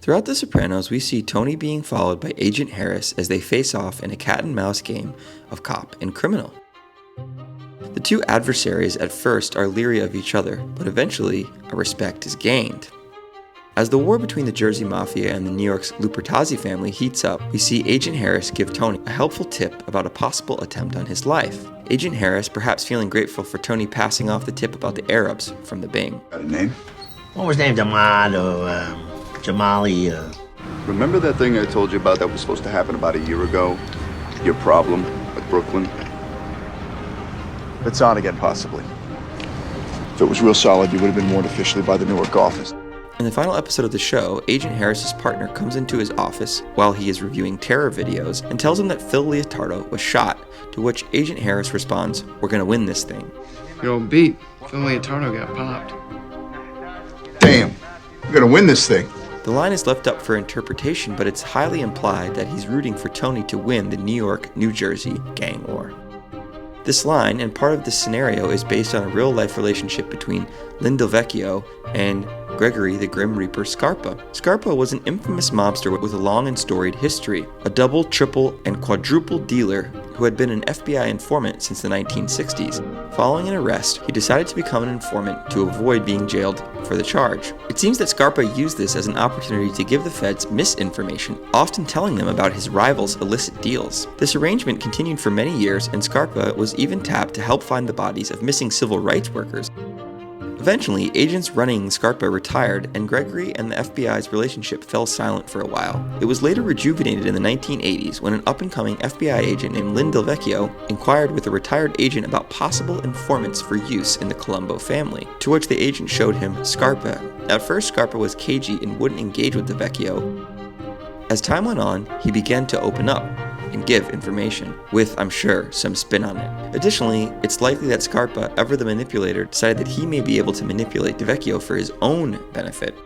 Throughout The Sopranos, we see Tony being followed by Agent Harris as they face off in a cat-and-mouse game of cop and criminal. The two adversaries at first are leery of each other, but eventually a respect is gained. As the war between the Jersey Mafia and the New York's Lupertazzi family heats up, we see Agent Harris give Tony a helpful tip about a possible attempt on his life. Agent Harris, perhaps feeling grateful for Tony passing off the tip about the Arabs from the Bing. Got a name? What was named Ahmad or Jamali? Remember that thing I told you about that was supposed to happen about a year ago? Your problem with Brooklyn? It's on again, possibly. If it was real solid, you would have been warned officially by the Newark office. In the final episode of the show, Agent Harris's partner comes into his office while he is reviewing terror videos and tells him that Phil Leotardo was shot, to which Agent Harris responds, "We're gonna win this thing." Yo, beat. Phil Leotardo got popped. Damn, we're gonna win this thing. The line is left up for interpretation, but it's highly implied that he's rooting for Tony to win the New York-New Jersey gang war. This line, and part of this scenario, is based on a real-life relationship between Lynn Del Vecchio and Gregory the Grim Reaper Scarpa. Scarpa was an infamous mobster with a long and storied history, a double, triple, and quadruple dealer who had been an FBI informant since the 1960s. Following an arrest, he decided to become an informant to avoid being jailed for the charge. It seems that Scarpa used this as an opportunity to give the feds misinformation, often telling them about his rivals' illicit deals. This arrangement continued for many years, and Scarpa was even tapped to help find the bodies of missing civil rights workers. Eventually, agents running Scarpa retired, and Gregory and the FBI's relationship fell silent for a while. It was later rejuvenated in the 1980s when an up-and-coming FBI agent named Lynn Del Vecchio inquired with a retired agent about possible informants for use in the Colombo family, to which the agent showed him Scarpa. At first, Scarpa was cagey and wouldn't engage with Del Vecchio. As time went on, he began to open up and give information, with, I'm sure, some spin on it. Additionally, it's likely that Scarpa, ever the manipulator, decided that he may be able to manipulate Del Vecchio for his own benefit.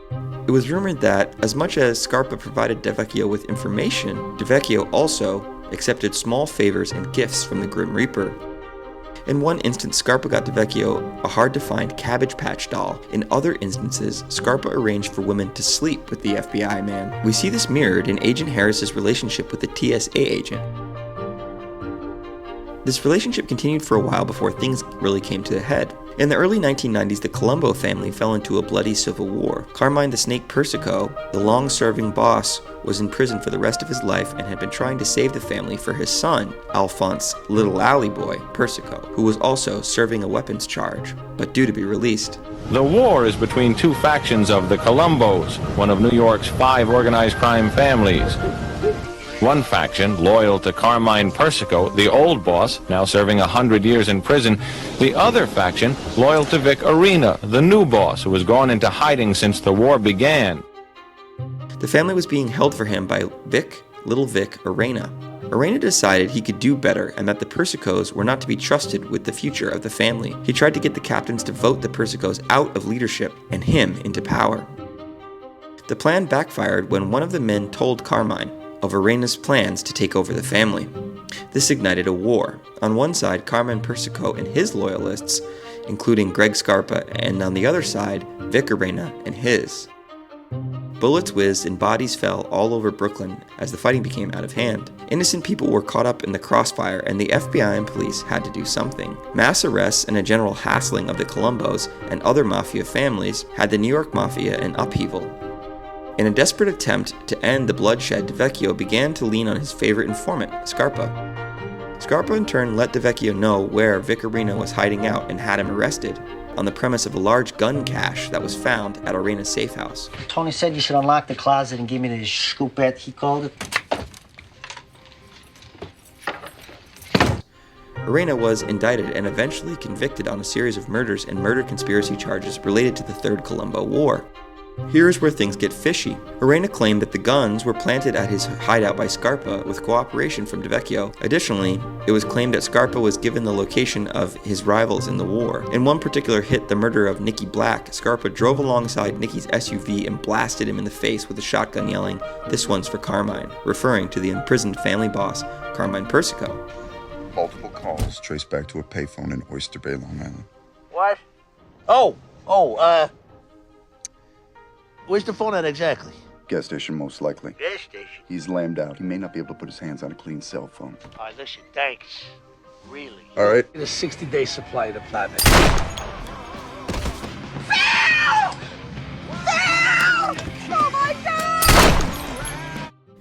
It was rumored that, as much as Scarpa provided Del Vecchio with information, Del Vecchio also accepted small favors and gifts from the Grim Reaper. In one instance, Scarpa got Del Vecchio a hard-to-find Cabbage Patch doll. In other instances, Scarpa arranged for women to sleep with the FBI man. We see this mirrored in Agent Harris's relationship with the TSA agent. This relationship continued for a while before things really came to a head. In the early 1990s, the Colombo family fell into a bloody civil war. Carmine the Snake Persico, the long-serving boss, was in prison for the rest of his life and had been trying to save the family for his son, Alphonse Little Alley Boy Persico, who was also serving a weapons charge, but due to be released. The war is between two factions of the Colombos, one of New York's 5 organized crime families. One faction, loyal to Carmine Persico, the old boss, now serving 100 years in prison. The other faction, loyal to Vic Arena, the new boss, who has gone into hiding since the war began. The family was being held for him by Little Vic Arena. Arena decided he could do better and that the Persicos were not to be trusted with the future of the family. He tried to get the captains to vote the Persicos out of leadership and him into power. The plan backfired when one of the men told Carmine of Arena's plans to take over the family. This ignited a war. On one side, Carmine Persico and his loyalists, including Greg Scarpa, and on the other side, Vic Arena and his. Bullets whizzed and bodies fell all over Brooklyn as the fighting became out of hand. Innocent people were caught up in the crossfire, and the FBI and police had to do something. Mass arrests and a general hassling of the Colombos and other mafia families had the New York Mafia in upheaval. In a desperate attempt to end the bloodshed, Del Vecchio began to lean on his favorite informant, Scarpa. Scarpa in turn let Del Vecchio know where Vic Arena was hiding out and had him arrested, on the premise of a large gun cache that was found at Arena's safe house. Tony said you should unlock the closet and give me the scoopette, he called it. Arena was indicted and eventually convicted on a series of murders and murder conspiracy charges related to the Third Colombo War. Here's where things get fishy. Arena claimed that the guns were planted at his hideout by Scarpa with cooperation from Del Vecchio. Additionally, it was claimed that Scarpa was given the location of his rivals in the war. In one particular hit, the murder of Nicky Black, Scarpa drove alongside Nicky's SUV and blasted him in the face with a shotgun, yelling, "This one's for Carmine," referring to the imprisoned family boss, Carmine Persico. Multiple calls traced back to a payphone in Oyster Bay, Long Island. What? Where's the phone at exactly? Gas station, most likely. Gas station? He's lambed out. He may not be able to put his hands on a clean cell phone. All right, listen, thanks. Really. All right. Get a 60-day supply of the platinum.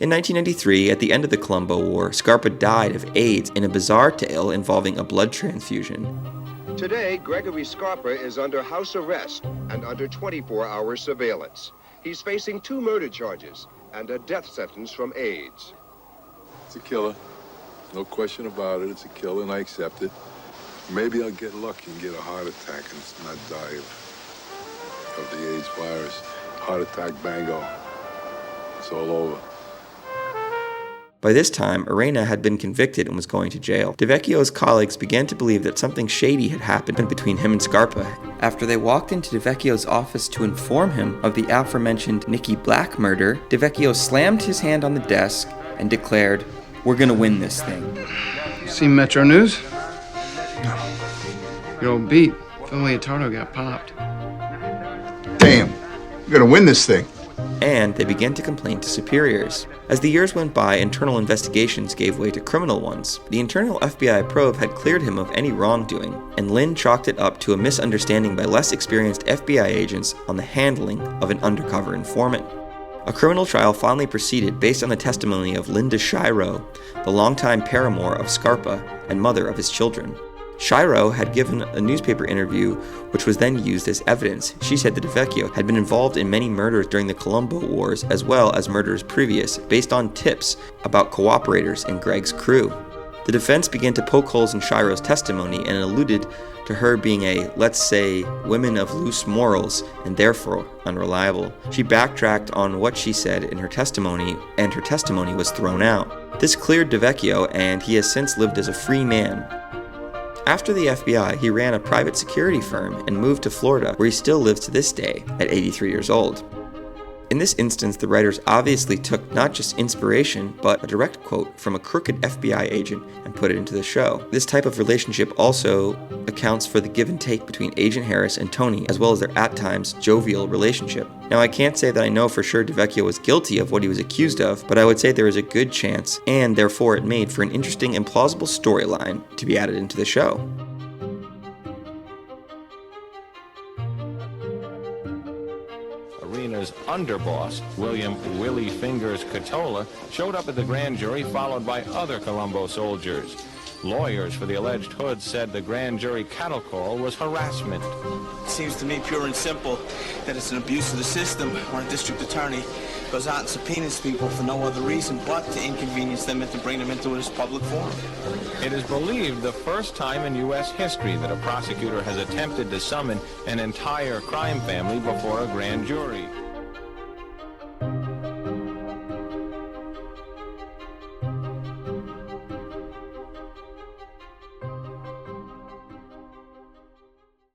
In 1993, at the end of the Colombo War, Scarpa died of AIDS in a bizarre tale involving a blood transfusion. Today, Gregory Scarpa is under house arrest and under 24-hour surveillance. He's facing 2 murder charges and a death sentence from AIDS. It's a killer. No question about it. It's a killer, and I accept it. Maybe I'll get lucky and get a heart attack and not die of the AIDS virus. Heart attack, bango. It's all over. By this time, Arena had been convicted and was going to jail. DeVecchio's colleagues began to believe that something shady had happened between him and Scarpa. After they walked into DeVecchio's office to inform him of the aforementioned Nicky Black murder, DeVecchio slammed his hand on the desk and declared, "We're gonna win this thing." Seen Metro News? No. Your old beat, Finley and Tardo got popped. Damn. We're gonna win this thing. And they began to complain to superiors. As the years went by, internal investigations gave way to criminal ones. The internal FBI probe had cleared him of any wrongdoing, and Lynn chalked it up to a misunderstanding by less experienced FBI agents on the handling of an undercover informant. A criminal trial finally proceeded based on the testimony of Linda Shiro, the longtime paramour of Scarpa and mother of his children. Shiro had given a newspaper interview which was then used as evidence. She said that DeVecchio had been involved in many murders during the Colombo Wars as well as murders previous, based on tips about cooperators in Greg's crew. The defense began to poke holes in Shiro's testimony and alluded to her being a, let's say, woman of loose morals and therefore unreliable. She backtracked on what she said in her testimony, and her testimony was thrown out. This cleared DeVecchio, and he has since lived as a free man. After the FBI, he ran a private security firm and moved to Florida, where he still lives to this day at 83 years old. In this instance, the writers obviously took not just inspiration, but a direct quote from a crooked FBI agent and put it into the show. This type of relationship also accounts for the give and take between Agent Harris and Tony, as well as their at times jovial relationship. Now, I can't say that I know for sure DeVecchio was guilty of what he was accused of, but I would say there is a good chance, and therefore it made for an interesting and plausible storyline to be added into the show. Arena's underboss, William Willie Fingers Catola, showed up at the grand jury followed by other Colombo soldiers. Lawyers for the alleged hoods said the grand jury cattle call was harassment. It seems to me pure and simple that it's an abuse of the system when a district attorney goes out and subpoenas people for no other reason but to inconvenience them and to bring them into this public forum. It is believed the first time in U.S. history that a prosecutor has attempted to summon an entire crime family before a grand jury.